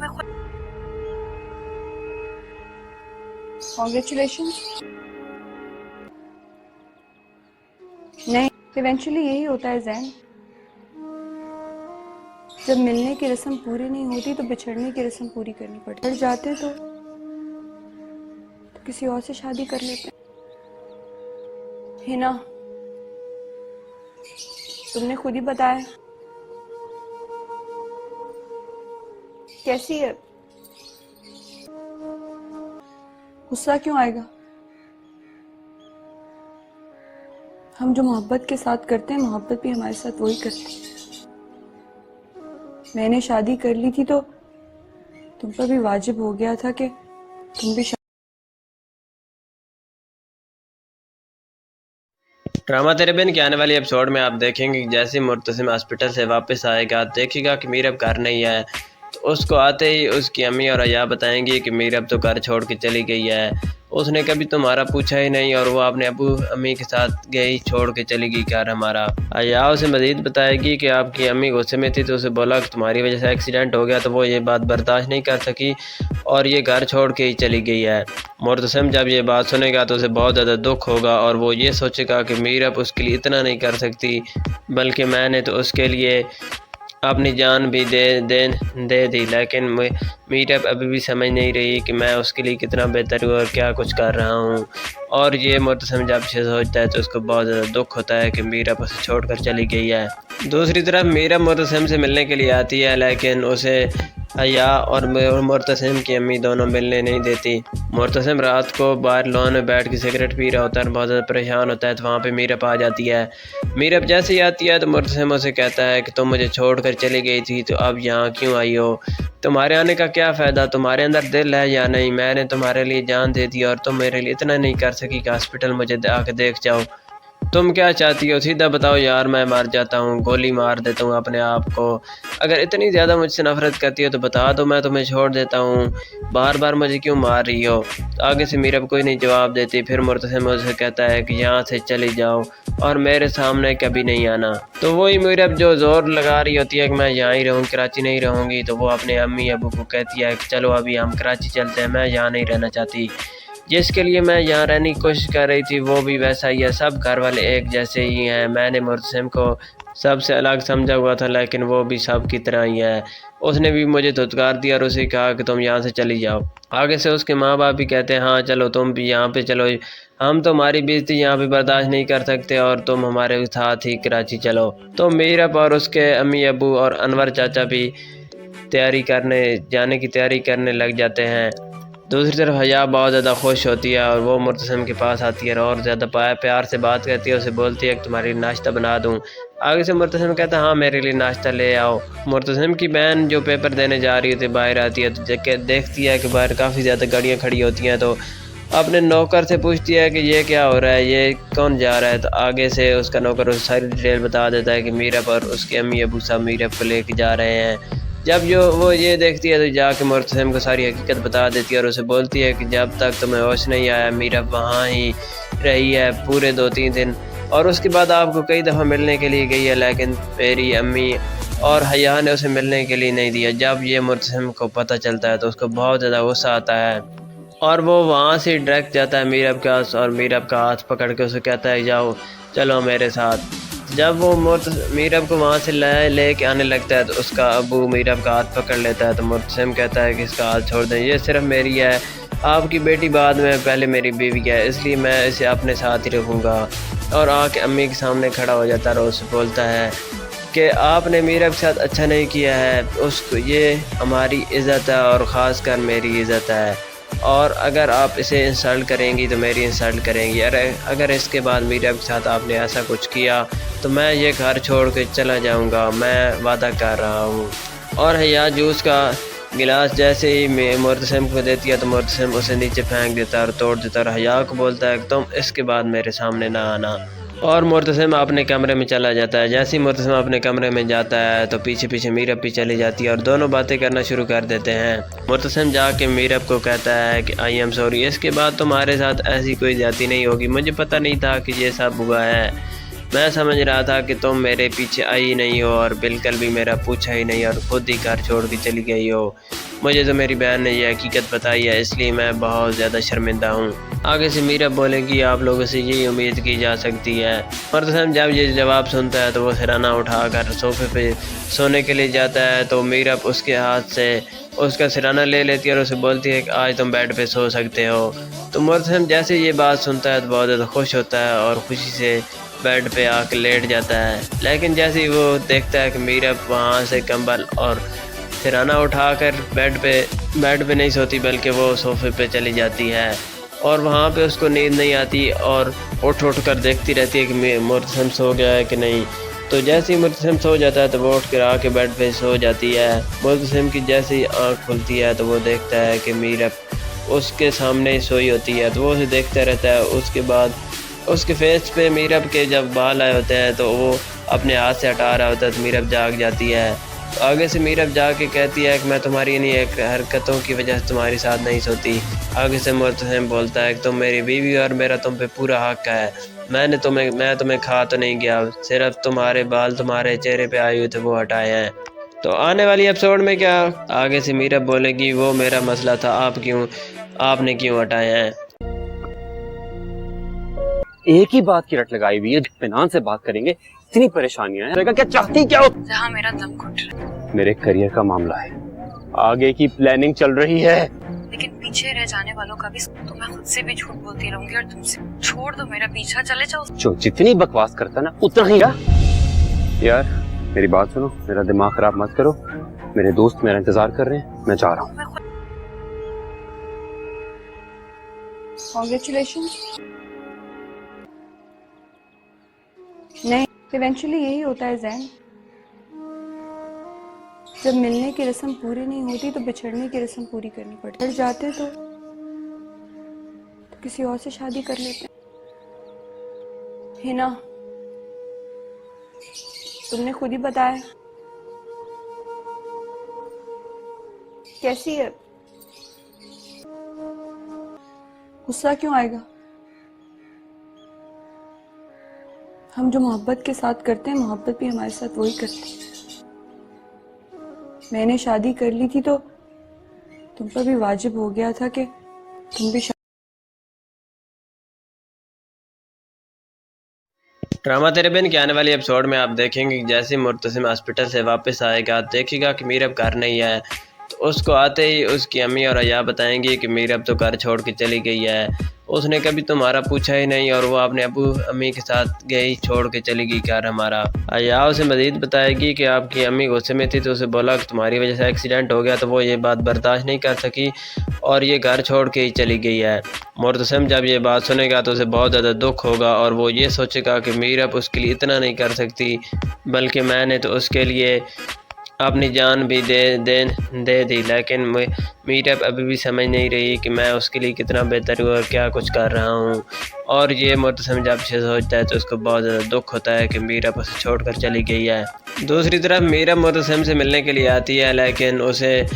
کانگریچولیشن۔ نہیں، ایونچولی یہی ہوتا ہے زین، جب ملنے کی رسم پوری نہیں ہوتی تو بچھڑنے کی رسم پوری کرنی پڑتی، بڑھ جاتے تو کسی اور سے شادی کر لیتے ہیں۔ ہنا، تم نے خود ہی بتایا، کیسی ہے؟ غصہ کیوں آئے گا؟ ہم جو محبت کے ساتھ کرتے ہیں محبت بھی ہمارے ساتھ وہی کرتی ہے۔ میں نے شادی کر لی تھی تو تم پر بھی واجب ہو گیا تھا کہ تم بھی
ڈرامہ تیرے بہن کے آنے والی ایپیسوڈ میں آپ دیکھیں گے کہ جیسے مرتسم ہاسپٹل سے واپس آئے گا دیکھے گا کہ میرب گھر نہیں ہے، تو اس کو آتے ہی اس کی امی اور حیا بتائیں گی کہ میرب تو گھر چھوڑ کے چلی گئی ہے، اس نے کبھی تمہارا پوچھا ہی نہیں اور وہ اپنے ابو امی کے ساتھ گئی، چھوڑ کے چلی گئی گھر ہمارا۔ حیا اسے مزید بتائے گی کہ آپ کی امی غصے میں تھی تو اسے بولا کہ تمہاری وجہ سے ایکسیڈنٹ ہو گیا، تو وہ یہ بات برداشت نہیں کر سکی اور یہ گھر چھوڑ کے ہی چلی گئی ہے۔ مرتسم جب یہ بات سنے گا تو اسے بہت زیادہ دکھ ہوگا اور وہ یہ سوچے گا کہ میرب اس کے لیے اتنا نہیں کر سکتی، بلکہ میں نے تو اس کے لیے اپنی جان بھی دے دی، لیکن میرب ابھی بھی سمجھ نہیں رہی کہ میں اس کے لیے کتنا بہتر ہوں اور کیا کچھ کر رہا ہوں، اور یہ مرتسم جب سے سوچتا ہے تو اس کو بہت زیادہ دکھ ہوتا ہے کہ میرب اسے چھوڑ کر چلی گئی ہے۔ دوسری طرف میرب مرتسم سے ملنے کے لیے آتی ہے لیکن اسے حیا اور مرتسم کی امی دونوں ملنے نہیں دیتی۔ مرتسم رات کو باہر لان میں بیٹھ کے سگریٹ پی رہا ہوتا ہے اور بہت زیادہ پریشان ہوتا ہے، تو وہاں پہ میرب آ جاتی ہے۔ میرب جیسے ہی آتی ہے تو مرتسم اسے کہتا ہے کہ تم مجھے چھوڑ کر چلی گئی تھی تو اب یہاں کیوں آئی ہو؟ تمہارے آنے کا کیا فائدہ؟ تمہارے اندر دل ہے یا نہیں؟ میں نے تمہارے لیے جان دے دی اور تم میرے لیے اتنا نہیں کر سکی کہ ہاسپٹل مجھے آ کے دیکھ جاؤ۔ तुम क्या चाहती हो, सीधा बताओ यार, मैं मर जाता हूँ, गोली मार देता हूँ अपने आप को। अगर इतनी ज़्यादा मुझसे नफरत करती हो तो बता दो, मैं तुम्हें छोड़ देता हूँ, बार बार मुझे क्यों मार रही हो। आगे से मीरब कोई नहीं जवाब देती। फिर मुर्तसिम मुझसे कहता है कि यहाँ से चली जाओ और मेरे सामने कभी नहीं आना। तो वही मीरब जो ज़ोर लगा रही होती है कि मैं यहाँ ही रहूँ, कराची नहीं रहूँगी, तो वो अपने अम्मी अबू को कहती है कि चलो अभी हम कराची चलते हैं, मैं यहाँ नहीं रहना चाहती। जिसके लिए मैं यहाँ रहने की कोशिश कर रही थी वो भी वैसा ही है, सब घर वाले एक जैसे ही हैं। मैंने मुर्तसिम को सबसे अलग समझा हुआ था, लेकिन वो भी सब की तरह ही है। उसने भी मुझे धुतकार दिया और उसे कहा कि तुम यहाँ से चली जाओ। आगे से उसके माँ बाप भी कहते हैं हाँ चलो तुम भी यहाँ पे चलो, हम तुम्हारी बेइज्जती यहाँ पे बर्दाश्त नहीं कर सकते और तुम हमारे साथ ही कराची चलो। तो मीरब और उसके अम्मी अबू और अनवर चाचा भी जाने की तैयारी करने लग जाते हैं। दूसरी तरफ हया बहुत ज़्यादा खुश होती है और वो मुर्तसिम के पास आती है और ज़्यादा प्यार से बात करती है, उसे बोलती है कि तुम्हारी नाश्ता बना दूँ। आगे से मुर्तसिम कहता है हाँ मेरे लिए नाश्ता ले आओ। मुर्तसिम की बहन जो पेपर देने जा रही थी बाहर आती है, तो देखती है कि बाहर काफ़ी ज़्यादा गाड़ियाँ खड़ी होती हैं, तो अपने नौकर से पूछती है कि ये क्या हो रहा है, ये कौन जा रहा है। तो आगे से उसका नौकर उसे सारी डिटेल बता देता है कि मीरब और उसके अम्मी अबू साहब मीरब को लेके जा रहे हैं। जब वो ये देखती है तो जाके मुर्तसिम को सारी हकीकत बता देती है और उसे बोलती है कि जब तक तुम्हें होश नहीं आया मीरब वहाँ ही रही है पूरे 2-3 दिन, और उसके बाद आपको कई दफ़ा मिलने के लिए गई है, लेकिन मेरी अम्मी और हया ने उसे मिलने के लिए नहीं दिया। जब ये मुर्तसिम को पता चलता है तो उसको बहुत ज़्यादा गुस्सा आता है और वो वहाँ से डायरेक्ट जाता है मीरब के पास और मीरब का हाथ पकड़ के उसे कहता है जाओ चलो मेरे साथ। जब वो मीरब को वहाँ से ले के आने लगता है तो उसका अबू मीरब का हाथ पकड़ लेता है। तो मुर्तसिम कहता है कि इसका हाथ छोड़ दें, ये सिर्फ मेरी है, आपकी बेटी बाद में, पहले मेरी बीवी है, इसलिए मैं इसे अपने साथ ही रखूँगा। और आके अम्मी के सामने खड़ा हो जाता है और उसे बोलता है कि आपने मीरब के साथ अच्छा नहीं किया है, उसको ये हमारी इज़्ज़त है और ख़ास कर मेरी इज़्ज़त है, और अगर आप इसे इंसल्ट करेंगी तो मेरी इंसल्ट करेंगी। अगर इसके बाद मीरब के साथ आपने ऐसा कुछ किया तो मैं ये घर छोड़ के चला जाऊंगा, मैं वादा कर रहा हूँ। और हया जूस का गिलास जैसे ही मुर्तसिम को देती है तो मुर्तसिम उसे नीचे फेंक देता है और तोड़ देता है और हया को बोलता है कि तुम इसके बाद मेरे सामने ना आना। और मुर्तसिम अपने कमरे में चला जाता है। जैसे ही मुर्तसिम अपने कमरे में जाता है तो पीछे पीछे मीरब भी चली जाती है और दोनों बातें करना शुरू कर देते हैं। मुर्तसिम जाके मीरब को कहता है कि आई एम सॉरी, इसके बाद तुम्हारे साथ ऐसी कोई ज्यादती नहीं होगी, मुझे पता नहीं था कि ये सब हुआ है, मैं समझ रहा था कि तुम मेरे पीछे आई नहीं हो और बिल्कुल भी मेरा पूछा ही नहीं और खुद ही घर छोड़ के चली गई हो। मुझे तो मेरी बहन ने यह हकीकत बताई है, इसलिए मैं बहुत ज़्यादा शर्मिंदा हूँ। आगे से मीरब बोलेगी आप लोगों से यही उम्मीद की जा सकती है। मुर्तसिम जब ये जवाब सुनता है तो वो सिराना उठाकर सोफे पे सोने के लिए जाता है, तो मीरब उसके हाथ से उसका सिराना ले लेती है और उसे बोलती है कि आज तुम बेड पे सो सकते हो। तो मुर्तसिम जैसे ये बात सुनता है तो बहुत ज़्यादा खुश होता है और खुशी से बेड पे आकर लेट जाता है। लेकिन जैसे ही वो देखता है कि मीरब वहाँ से कंबल और सिराना उठाकर बेड पे नहीं सोती बल्कि वो सोफे पे चली जाती है और वहाँ पे उसको नींद नहीं आती और उठ कर देखती रहती है कि मुर्तसिम सो गया है कि नहीं। तो जैसे ही मुर्तसिम सो जाता है तो वो उठ कर आके बेड पे सो जाती है। मुर्तसिम की जैसे ही आँख खुलती है तो वो देखता है कि मीरब उसके सामने ही सोई होती है, तो वो उसे देखता रहता है। उसके बाद उसके फेस पे मीरब के जब बाल आए होते हैं तो वो अपने हाथ से हटा रहा होता है तो मीरब जाग जाती है। तो आगे से मीरब जाके कहती है कि मैं तुम्हारी इन्हीं एक हरकतों की वजह से तुम्हारी साथ नहीं सोती। आगे से मुर्तसिम बोलता है कि तुम मेरी बीवी और मेरा तुम पे पूरा हक है, मैं तुम्हें खा तो नहीं गया, सिर्फ तुम्हारे बाल तुम्हारे चेहरे पे आए हुए थे वो हटाए हैं। तो आने वाली एपिसोड में क्या आगे से मीरब बोलेगी वो मेरा मसला था, आपने क्यों हटाए हैं।
एक ही बात की रट लगाई हुई है, इत्मीनान से बात करेंगे, इतनी परेशानियां हैं, क्या चाहती क्या हो।
जहाँ मेरा दम घुट रहा है,
मेरे करियर का मामला है, आगे की प्लानिंग चल रही है,
लेकिन पीछे रह जाने वालों का भी तो मैं खुद से भी झूठ बोलती रहूंगी और तुमसे। छोड़ दो मेरा पीछा, चले जाओ।
जो जितनी बकवास करता ना उतना ही यार मेरी बात सुनो, मेरा दिमाग खराब मत करो, मेरे दोस्त मेरा इंतजार कर रहे हैं, मैं जा रहा हूँ।
कॉन्ग्रेचुलेशंस। नहीं, इवेंचुअली यही होता है ज़ैन, जब मिलने की रस्म पूरी नहीं होती तो बिछड़ने की रस्म पूरी करनी पड़ती है। जाते तो किसी और से शादी कर लेते हैं। हिना तुमने खुद ही बताया। कैसी है? गुस्सा क्यों आएगा? हम जो मोहब्बत के साथ करते हैं, मोहब्बत भी हमारे साथ वही करती है। मैंने शादी कर ली थी तो तुम पर भी वाजिब हो गया था कि तुम भी
ड्रामा तेरे बिन के आने वाली एपिसोड में आप देखेंगे कि जैसे ही मुर्तसिम हॉस्पिटल से वापस आएगा, देखिएगा कि मीरब घर नहीं है। तो उसको आते ही उसकी अम्मी और अया बताएंगी कि मीरब तो घर छोड़ के चली गई है, उसने कभी तुम्हारा पूछा ही नहीं और वो अपने अबू अम्मी के साथ गई, छोड़ के चली गई घर हमारा। अया उसे मज़ीद बताएगी कि आपकी अम्मी गुस्से में थी तो उसे बोला कि तुम्हारी वजह से एक्सीडेंट हो गया, तो वो ये बात बर्दाश्त नहीं कर सकी और ये घर छोड़ के ही चली गई है। मुर्तसिम जब ये बात सुनेगा तो उसे बहुत ज़्यादा दुख होगा और वो ये सोचेगा कि मीरब उसके लिए इतना नहीं कर सकती, बल्कि मैंने तो उसके लिए अपनी जान भी दे दी, लेकिन मीरब अभी भी समझ नहीं रही कि मैं उसके लिए कितना बेहतर हूँ और क्या कुछ कर रहा हूँ। और ये मुर्तसिम जब से सोचता है तो उसको बहुत ज़्यादा दुख होता है कि मीरब उसे छोड़कर चली गई है। दूसरी तरफ मीरब मुर्तसिम से मिलने के लिए आती है, लेकिन उसे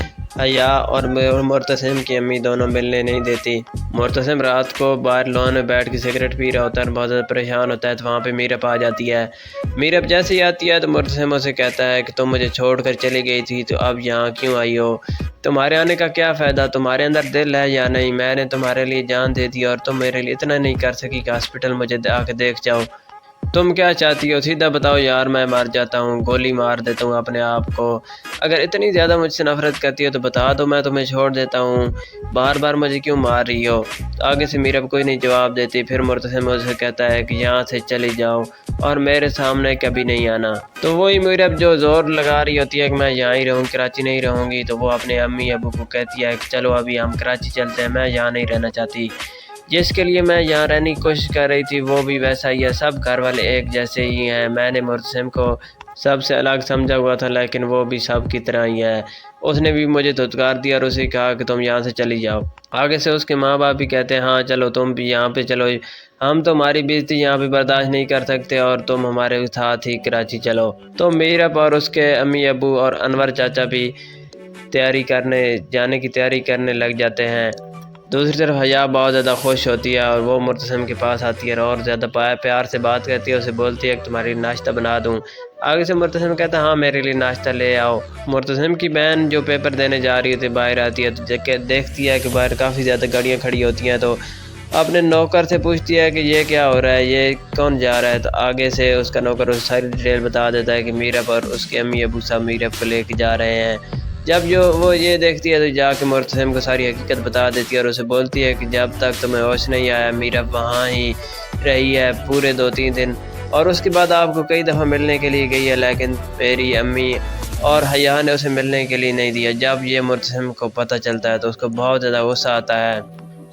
अया और मुर्तसिम की अम्मी दोनों मिलने नहीं देती। मुर्तसिम रात को बाहर लॉन में बैठ के सिगरेट पी रहा होता है और बहुत ज़्यादा परेशान होता है, तो वहाँ पे मीरब आ जाती है। मीरब जैसे ही आती है तो मुर्तसिम उसे कहता है कि तुम मुझे छोड़कर चली गई थी, तो अब यहाँ क्यों आई हो? तुम्हारे आने का क्या फ़ायदा? तुम्हारे अंदर दिल है या नहीं? मैंने तुम्हारे लिए जान दे दी और तुम मेरे लिए इतना नहीं कर सकी कि हॉस्पिटल मुझे आके देख जाओ। तुम क्या चाहती हो? सीधा बताओ यार, मैं मर जाता हूँ, गोली मार देता हूँ अपने आप को। अगर इतनी ज़्यादा मुझसे नफरत करती हो तो बता दो, मैं तुम्हें छोड़ देता हूँ, बार बार मुझे क्यों मार रही हो? आगे से मीरब कोई नहीं जवाब देती। फिर मुर्तसिम मुझसे कहता है कि यहाँ से चली जाओ और मेरे सामने कभी नहीं आना। तो वही मीरब जो ज़ोर लगा रही होती है कि मैं यहाँ ही रहूँ, कराची नहीं रहूँगी, तो वो अपने अम्मी अबू को कहती है कि चलो अभी हम कराची चलते हैं, मैं यहाँ नहीं रहना चाहती। जिसके लिए मैं यहाँ रहने की कोशिश कर रही थी वो भी वैसा ही है, सब घर वाले एक जैसे ही हैं। मैंने मुर्तसिम को सबसे अलग समझा हुआ था, लेकिन वो भी सब की तरह ही है। उसने भी मुझे धुतकार दिया और उसे कहा कि तुम यहाँ से चली जाओ। आगे से उसके माँ बाप भी कहते हैं हाँ चलो तुम भी यहाँ पे चलो, हम तुम्हारी बेइज्जती यहाँ पे बर्दाश्त नहीं कर सकते और तुम हमारे साथ ही कराची चलो। तो मीरब और उसके अम्मी अबू और अनवर चाचा भी जाने की तैयारी करने लग जाते हैं। दूसरी तरफ हया बहुत ज़्यादा खुश होती है और वो मुर्तसिम के पास आती है और ज़्यादा प्यार से बात करती है, उसे बोलती है कि तुम्हारी नाश्ता बना दूँ। आगे से मुर्तसिम कहता है हाँ मेरे लिए नाश्ता ले आओ। मुर्तसिम की बहन जो पेपर देने जा रही होती है बाहर आती है, तो देखती है कि बाहर काफ़ी ज़्यादा गाड़ियाँ खड़ी होती हैं, तो अपने नौकर से पूछती है कि ये क्या हो रहा है, ये कौन जा रहा है? तो आगे से उसका नौकर उसे सारी डिटेल बता देता है कि मीरब और उसके अम्मी अबू साहब मीरब को लेके जा रहे हैं। जब वो ये देखती है तो जाके मुर्तसिम को सारी हकीकत बता देती है और उसे बोलती है कि जब तक तुम्हें होश नहीं आया मीरब वहाँ ही रही है पूरे 2-3 दिन, और उसके बाद आपको कई दफ़ा मिलने के लिए गई है, लेकिन मेरी अम्मी और हया ने उसे मिलने के लिए नहीं दिया। जब ये मुर्तसिम को पता चलता है तो उसको बहुत ज़्यादा गुस्सा आता है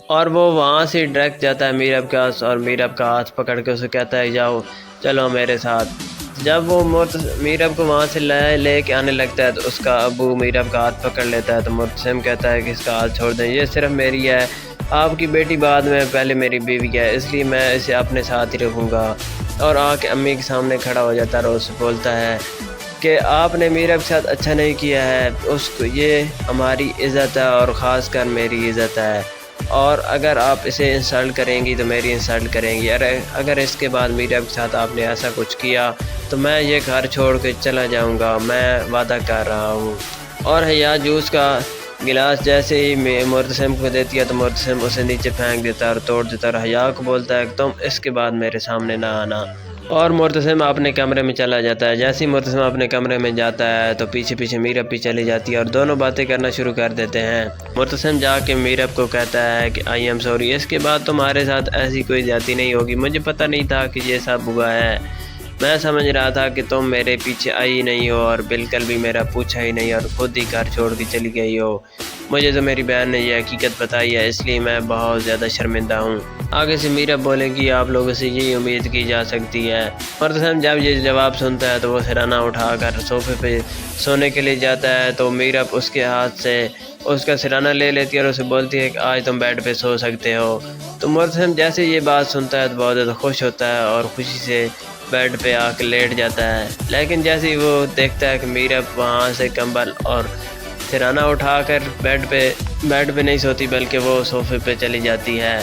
और वो वहाँ से डायरेक्ट जाता है मीरब के पास और मीरब का हाथ पकड़ के उसे कहता है जाओ चलो मेरे साथ। जब वो मीरब को वहाँ से ले के आने लगता है तो उसका अबू मीरब का हाथ पकड़ लेता है। तो मुर्तसिम कहता है कि इसका हाथ छोड़ दें, ये सिर्फ मेरी है, आपकी बेटी बाद में, पहले मेरी बीवी है, इसलिए मैं इसे अपने साथ ही रखूँगा। और आके अम्मी के सामने खड़ा हो जाता है और उसे बोलता है कि आपने मीरब के साथ अच्छा नहीं किया है, उसको ये हमारी इज़्ज़त है और ख़ास कर मेरी इज़्ज़त है, और अगर आप इसे इंसल्ट करेंगी तो मेरी इंसल्ट करेंगी। अगर इसके बाद मीरब के साथ आपने ऐसा कुछ किया तो मैं ये घर छोड़ के चला जाऊंगा, मैं वादा कर रहा हूँ। और हया जूस का गिलास जैसे ही मुर्तसिम को देती है तो मुर्तसिम उसे नीचे फेंक देता है और तोड़ देता है और हया को बोलता है कि तुम इसके बाद मेरे सामने ना आना। और मुर्तसिम अपने कमरे में चला जाता है। जैसे ही मुर्तसिम अपने कमरे में जाता है तो पीछे पीछे मीरब भी चली जाती है और दोनों बातें करना शुरू कर देते हैं। मुर्तसिम जाके मीरब को कहता है कि आई एम सॉरी, इसके बाद तुम्हारे साथ ऐसी कोई ज्यादती नहीं होगी, मुझे पता नहीं था कि ये सब हुआ है, मैं समझ रहा था कि तुम मेरे पीछे आई नहीं हो और बिल्कुल भी मेरा पूछा ही नहीं और खुद ही घर छोड़ के चली गई हो। मुझे तो मेरी बहन ने ये हकीकत बताई है, इसलिए मैं बहुत ज़्यादा शर्मिंदा हूँ। आगे से मीरब बोलेगी आप लोगों से यही उम्मीद की जा सकती है। मुर्तसिम जब ये जवाब सुनता है तो वो सिराना उठाकर सोफे पे सोने के लिए जाता है, तो मीरब उसके हाथ से उसका सिराना ले लेती है और उसे बोलती है कि आज तुम बेड पे सो सकते हो। तो मुर्तसिम जैसे ये बात सुनता है तो बहुत ज़्यादा खुश होता है और खुशी से بیڈ پہ آ کے لیٹ جاتا ہے، لیکن جیسے ہی وہ دیکھتا ہے کہ میرب وہاں سے کمبل اور سرہانہ اٹھا کر بیڈ پہ نہیں سوتی بلکہ وہ صوفے پہ چلی جاتی ہے،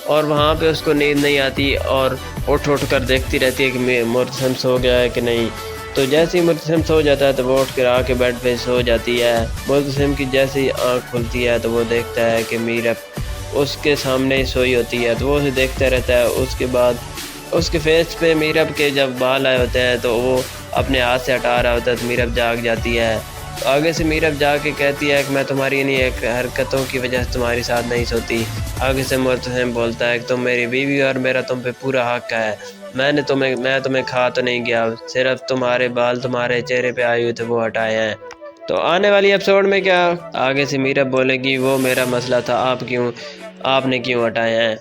اور وہاں پہ اس کو نیند نہیں آتی اور اٹھ کر دیکھتی رہتی ہے کہ مرتسم سو گیا ہے کہ نہیں۔ تو جیسے ہی مرتسم سو جاتا ہے تو وہ اٹھ کر آ کے بیڈ پہ سو جاتی ہے۔ مرتسم کی جیسے ہی آنکھ کھلتی ہے تو وہ دیکھتا ہے کہ میرب اس کے سامنے ہی سوئی ہوتی ہے، تو وہ اسے دیکھتا رہتا ہے۔ اس کے بعد اس کے فیس پہ میرب کے جب بال آئے ہوتے ہیں تو وہ اپنے ہاتھ سے ہٹا رہا ہوتا ہے، تو میرب جاگ جاتی ہے۔ تو آگے سے میرب جا کے کہتی ہے کہ میں تمہاری نہیں ایک حرکتوں کی وجہ سے تمہاری ساتھ نہیں سوتی۔ آگے سے مرتسم بولتا ہے کہ تم میری بیوی اور میرا تم پہ پورا حق ہے، میں تمہیں کھا تو نہیں گیا، صرف تمہارے بال تمہارے چہرے پہ آئے ہوئے تھے وہ ہٹائے ہیں۔ تو آنے والی ایپیسوڈ میں کیا آگے سے میرب بولے گی وہ میرا مسئلہ تھا، آپ نے کیوں ہٹائے ہیں۔